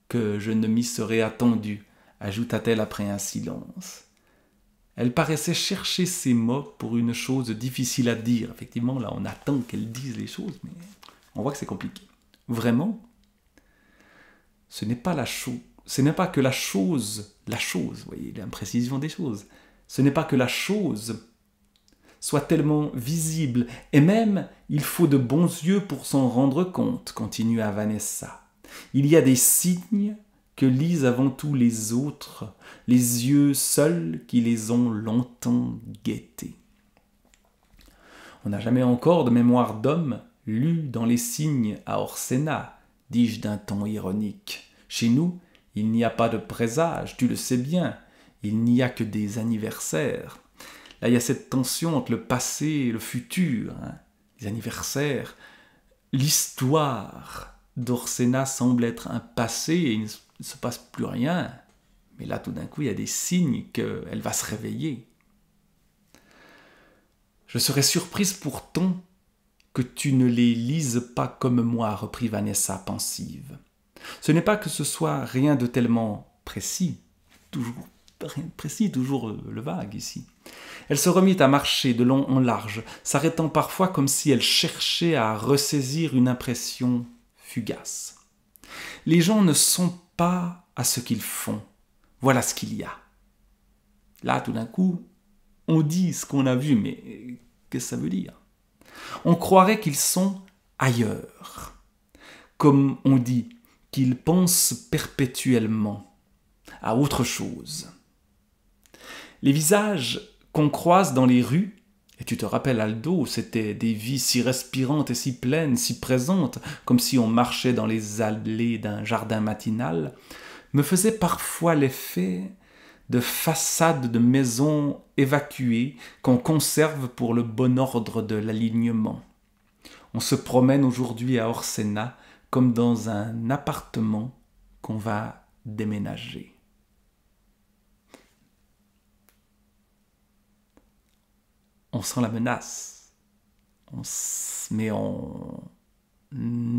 que je ne m'y serais attendu, ajouta-t-elle après un silence. Elle paraissait chercher ses mots pour une chose difficile à dire. Effectivement, là, on attend qu'elle dise les choses, mais on voit que c'est compliqué. Vraiment, ce n'est pas que la chose, vous voyez l'imprécision des choses, ce n'est pas que la chose soit tellement visible, et même il faut de bons yeux pour s'en rendre compte, continua Vanessa. Il y a des signes que lisent avant tout les autres, les yeux seuls qui les ont longtemps guettés. On n'a jamais encore de mémoire d'homme lu dans les signes à Orsena, dis-je d'un ton ironique. Chez nous, il n'y a pas de présage, tu le sais bien, il n'y a que des anniversaires. Là, il y a cette tension entre le passé et le futur, les anniversaires. L'histoire d'Orsena semble être un passé et il ne se passe plus rien. Mais là, tout d'un coup, il y a des signes qu'elle va se réveiller. Je serais surprise pourtant que tu ne les lises pas comme moi, reprit Vanessa pensive. Ce n'est pas que ce soit rien de tellement précis, toujours rien de précis, toujours le vague ici. Elle se remit à marcher de long en large, s'arrêtant parfois comme si elle cherchait à ressaisir une impression fugace. Les gens ne sont pas à ce qu'ils font. Voilà ce qu'il y a. Là, tout d'un coup, on dit ce qu'on a vu, mais qu'est-ce que ça veut dire? On croirait qu'ils sont ailleurs. Comme on dit, qu'ils pensent perpétuellement à autre chose. Les visages qu'on croise dans les rues, et tu te rappelles Aldo, c'était des vies si respirantes et si pleines, si présentes, comme si on marchait dans les allées d'un jardin matinal, me faisaient parfois l'effet de façades de maisons évacuées qu'on conserve pour le bon ordre de l'alignement. On se promène aujourd'hui à Orsena comme dans un appartement qu'on va déménager. On sent la menace, mais on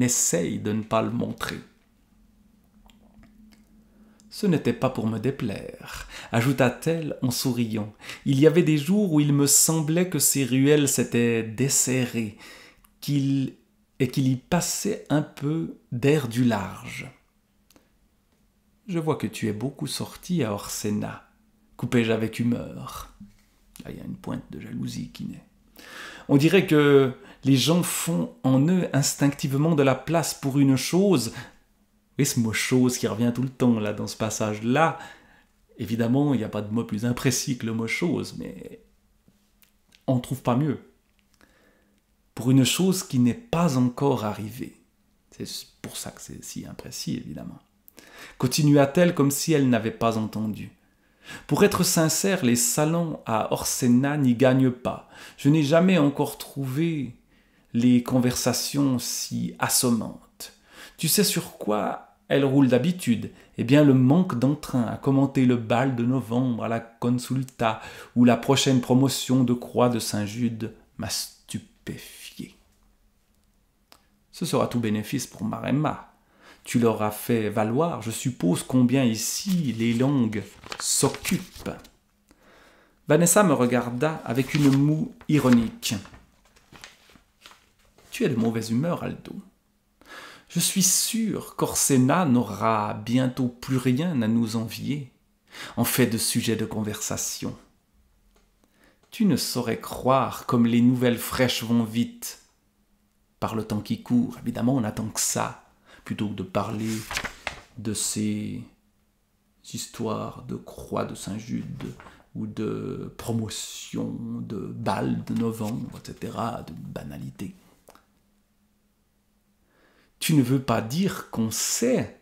essaye de ne pas le montrer. Ce n'était pas pour me déplaire, ajouta-t-elle en souriant. Il y avait des jours où il me semblait que ces ruelles s'étaient desserrées, qu'il y passait un peu d'air du large. Je vois que tu es beaucoup sorti à Orsena, coupai-je avec humeur. Là, il y a une pointe de jalousie qui naît. On dirait que les gens font en eux instinctivement de la place pour une chose. Et ce mot « chose » qui revient tout le temps là dans ce passage-là, évidemment, il n'y a pas de mot plus imprécis que le mot « chose », mais on ne trouve pas mieux. Pour une chose qui n'est pas encore arrivée. C'est pour ça que c'est si imprécis, évidemment. Continua-t-elle comme si elle n'avait pas entendu. Pour être sincère, les salons à Orsena n'y gagnent pas. Je n'ai jamais encore trouvé les conversations si assommantes. Tu sais sur quoi elles roulent d'habitude? Eh bien, le manque d'entrain à commenter le bal de novembre à la Consulta ou la prochaine promotion de Croix de Saint-Jude m'a stupéfié. Ce sera tout bénéfice pour Maremma. Tu leur as fait valoir, je suppose, combien ici les langues s'occupent. Vanessa me regarda avec une moue ironique. Tu es de mauvaise humeur, Aldo. Je suis sûr qu'Orsena n'aura bientôt plus rien à nous envier en fait de sujet de conversation. Tu ne saurais croire comme les nouvelles fraîches vont vite. Par le temps qui court, évidemment, on attend que ça. Plutôt que de parler de ces histoires de croix de Saint-Jude ou de promotion, de bal de novembre, etc., de banalité. Tu ne veux pas dire qu'on sait,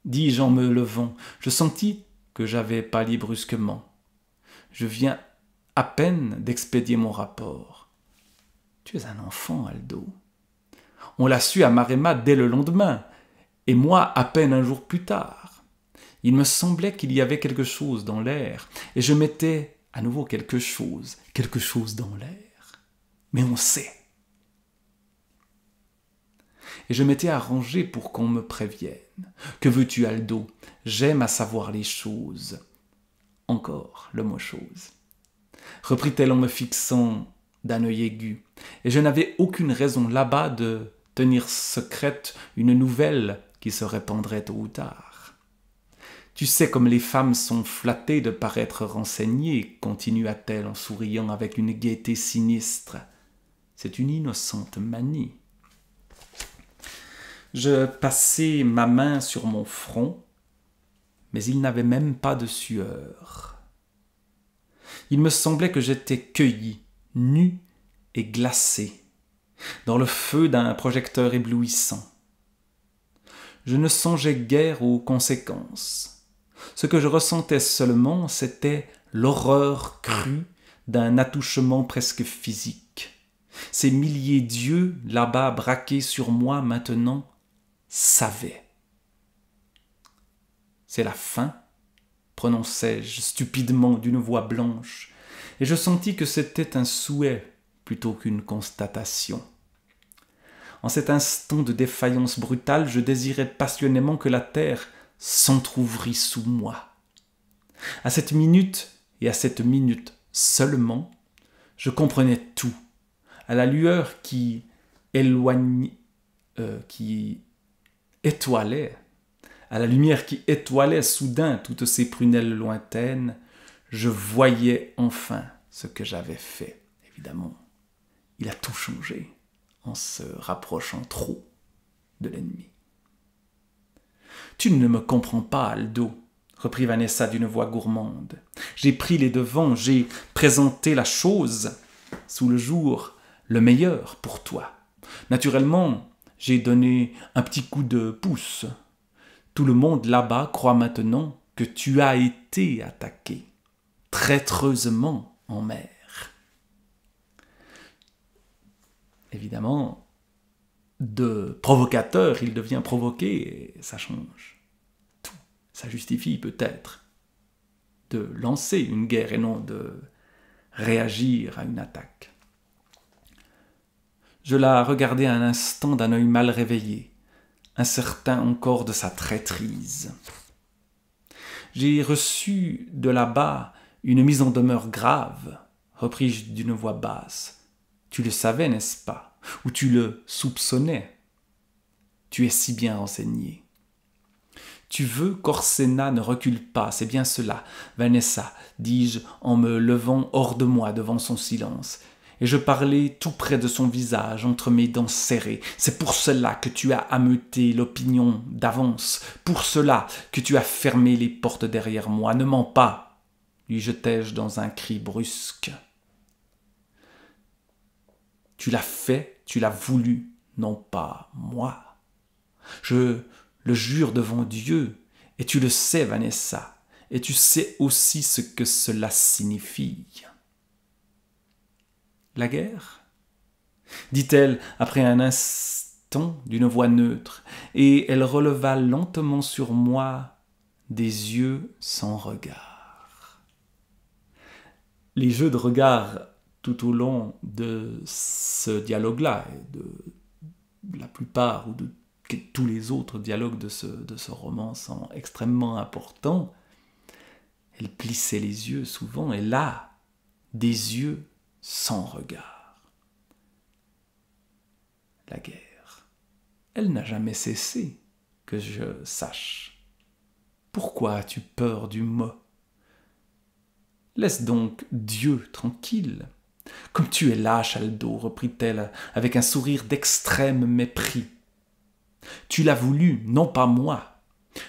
dis-je en me levant. Je sentis que j'avais pâli brusquement. Je viens à peine d'expédier mon rapport. Tu es un enfant, Aldo. On l'a su à Maremma dès le lendemain, et moi à peine un jour plus tard. Il me semblait qu'il y avait quelque chose dans l'air, et je mettais à nouveau quelque chose dans l'air. Mais on sait. Et je m'étais arrangé pour qu'on me prévienne. Que veux-tu, Aldo? J'aime à savoir les choses. Encore le mot chose. Reprit-elle en me fixant d'un œil aigu. Et je n'avais aucune raison là-bas de tenir secrète une nouvelle qui se répandrait tôt ou tard. Tu sais comme les femmes sont flattées de paraître renseignées, continua-t-elle en souriant avec une gaieté sinistre. C'est une innocente manie. Je passai ma main sur mon front, mais il n'avait même pas de sueur. Il me semblait que j'étais cueilli, nu et glacé, dans le feu d'un projecteur éblouissant. Je ne songeais guère aux conséquences. Ce que je ressentais seulement, c'était l'horreur crue d'un attouchement presque physique. Ces milliers d'yeux, là-bas braqués sur moi maintenant, savaient. C'est la fin, prononçai-je stupidement d'une voix blanche, et je sentis que c'était un souhait plutôt qu'une constatation. En cet instant de défaillance brutale, je désirais passionnément que la terre s'entr'ouvrît sous moi. À cette minute, et à cette minute seulement, je comprenais tout. À la lueur qui étoilait, à la lumière qui étoilait soudain toutes ces prunelles lointaines, je voyais enfin ce que j'avais fait. Évidemment, il a tout changé en se rapprochant trop de l'ennemi. « Tu ne me comprends pas, Aldo, » reprit Vanessa d'une voix gourmande. « J'ai pris les devants, j'ai présenté la chose sous le jour, le meilleur pour toi. Naturellement, j'ai donné un petit coup de pouce. Tout le monde là-bas croit maintenant que tu as été attaqué, traîtreusement en mer. » Évidemment, de provocateur, il devient provoqué et ça change tout. Ça justifie peut-être de lancer une guerre et non de réagir à une attaque. Je la regardai un instant d'un œil mal réveillé, incertain encore de sa traîtrise. J'ai reçu de là-bas une mise en demeure grave, repris-je d'une voix basse. Tu le savais, n'est-ce pas? Ou tu le soupçonnais? Tu es si bien renseigné. Tu veux qu'Orsena ne recule pas, c'est bien cela, Vanessa, dis-je en me levant hors de moi devant son silence. Et je parlais tout près de son visage, entre mes dents serrées. C'est pour cela que tu as ameuté l'opinion d'avance, pour cela que tu as fermé les portes derrière moi. Ne mens pas, lui jetai-je dans un cri brusque. Tu l'as fait, tu l'as voulu, non pas moi. Je le jure devant Dieu, et tu le sais, Vanessa, et tu sais aussi ce que cela signifie. La guerre? Dit-elle après un instant d'une voix neutre, et elle releva lentement sur moi des yeux sans regard. Les jeux de regard tout au long de ce dialogue-là, et de la plupart ou de tous les autres dialogues de ce roman sont extrêmement importants. Elle plissait les yeux souvent, et là, des yeux sans regard. La guerre, elle n'a jamais cessé, que je sache. Pourquoi as-tu peur du mot? Laisse donc Dieu tranquille. Comme tu es lâche, Aldo, reprit-elle avec un sourire d'extrême mépris. Tu l'as voulu, non pas moi.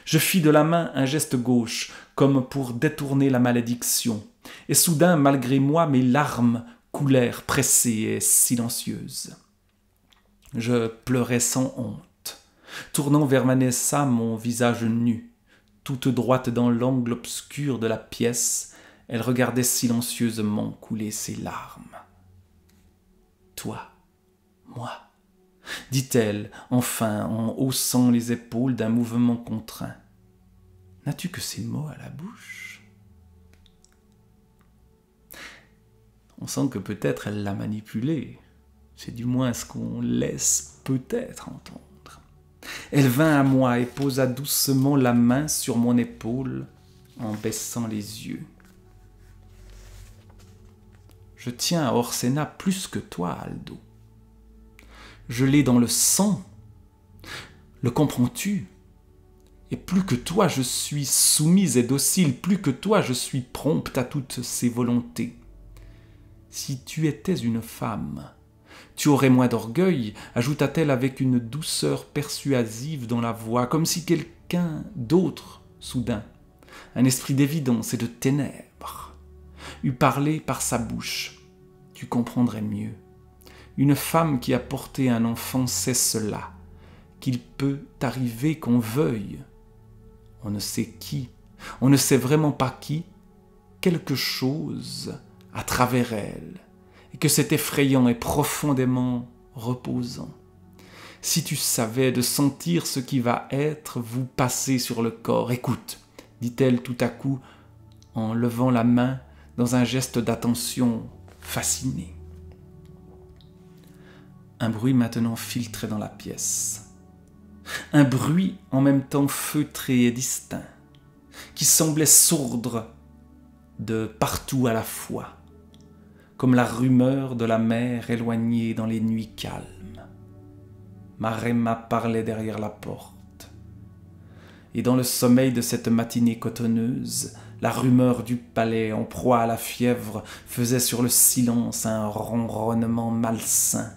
Je fis de la main un geste gauche, comme pour détourner la malédiction, et soudain, malgré moi, mes larmes coulèrent pressées et silencieuses. Je pleurais sans honte, tournant vers Vanessa mon visage nu. Toute droite dans l'angle obscur de la pièce, elle regardait silencieusement couler ses larmes. « Toi, moi » dit-elle, enfin, en haussant les épaules d'un mouvement contraint. « N'as-tu que ces mots à la bouche? On sent que peut-être elle l'a manipulé. C'est du moins ce qu'on laisse peut-être entendre. Elle vint à moi et posa doucement la main sur mon épaule en baissant les yeux. Je tiens à Orsena plus que toi, Aldo. Je l'ai dans le sang. Le comprends-tu? Et plus que toi, je suis soumise et docile, plus que toi, je suis prompte à toutes ses volontés. Si tu étais une femme, tu aurais moins d'orgueil, ajouta-t-elle avec une douceur persuasive dans la voix, comme si quelqu'un d'autre, soudain, un esprit d'évidence et de ténèbres, eût parlé par sa bouche. Tu comprendrais mieux. Une femme qui a porté un enfant sait cela, qu'il peut arriver qu'on veuille. On ne sait qui, on ne sait vraiment pas qui, quelque chose à travers elle, et que c'est effrayant et profondément reposant. Si tu savais de sentir ce qui va être vous passer sur le corps, écoute, dit-elle tout à coup en levant la main dans un geste d'attention fascinée. Un bruit maintenant filtrait dans la pièce. Un bruit en même temps feutré et distinct, qui semblait sourdre de partout à la fois, comme la rumeur de la mer éloignée dans les nuits calmes. Maremma parlait derrière la porte, et dans le sommeil de cette matinée cotonneuse, la rumeur du palais en proie à la fièvre faisait sur le silence un ronronnement malsain,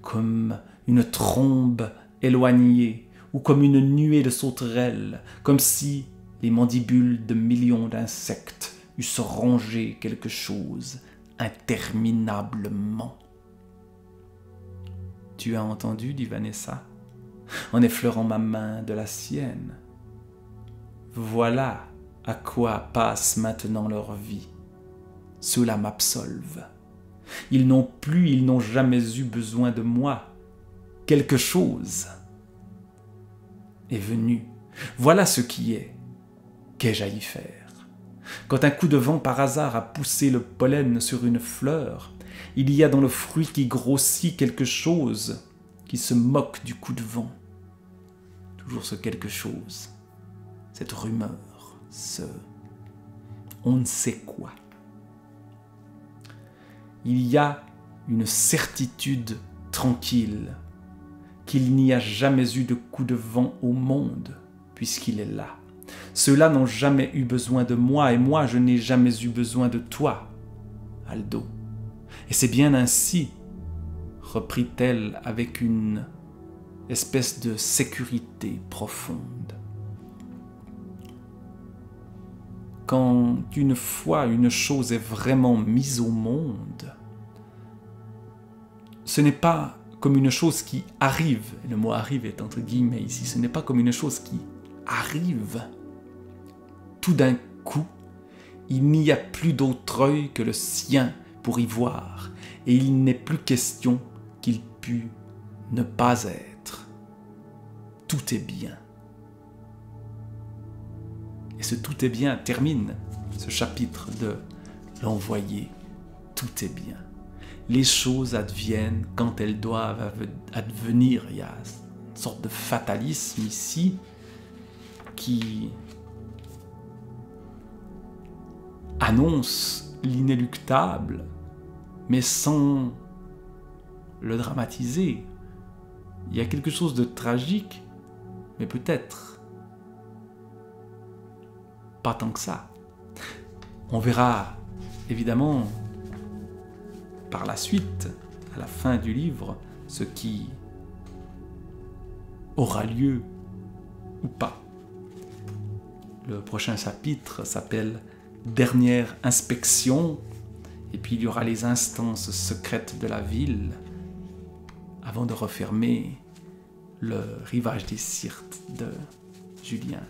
comme une trombe éloignée ou comme une nuée de sauterelles, comme si les mandibules de millions d'insectes eussent rongé quelque chose interminablement. « Tu as entendu, dit Vanessa, en effleurant ma main de la sienne. Voilà à quoi passe maintenant leur vie. Ceux-là m'absolvent. Ils n'ont jamais eu besoin de moi. Quelque chose est venu. Voilà ce qui est. Qu'ai-je à y faire? Quand un coup de vent par hasard a poussé le pollen sur une fleur, il y a dans le fruit qui grossit quelque chose qui se moque du coup de vent. Toujours ce quelque chose, cette rumeur, ce on ne sait quoi. Il y a une certitude tranquille qu'il n'y a jamais eu de coup de vent au monde, puisqu'il est là. Ceux-là n'ont jamais eu besoin de moi, et moi je n'ai jamais eu besoin de toi, Aldo. Et c'est bien ainsi, reprit-elle avec une espèce de sécurité profonde. Quand une fois une chose est vraiment mise au monde, ce n'est pas comme une chose qui arrive, et le mot arrive est entre guillemets ici, ce n'est pas comme une chose qui arrive. Tout d'un coup, il n'y a plus d'autre œil que le sien pour y voir, et il n'est plus question qu'il pût ne pas être. Tout est bien. Et ce tout est bien termine ce chapitre de l'envoyé. Tout est bien. Les choses adviennent quand elles doivent advenir. Il y a une sorte de fatalisme ici qui annonce l'inéluctable, mais sans le dramatiser. Il y a quelque chose de tragique, mais peut-être pas tant que ça. On verra évidemment par la suite, à la fin du livre, ce qui aura lieu ou pas. Le prochain chapitre s'appelle « Dernière inspection » et puis il y aura les instances secrètes de la ville avant de refermer le rivage des Syrtes de Julien.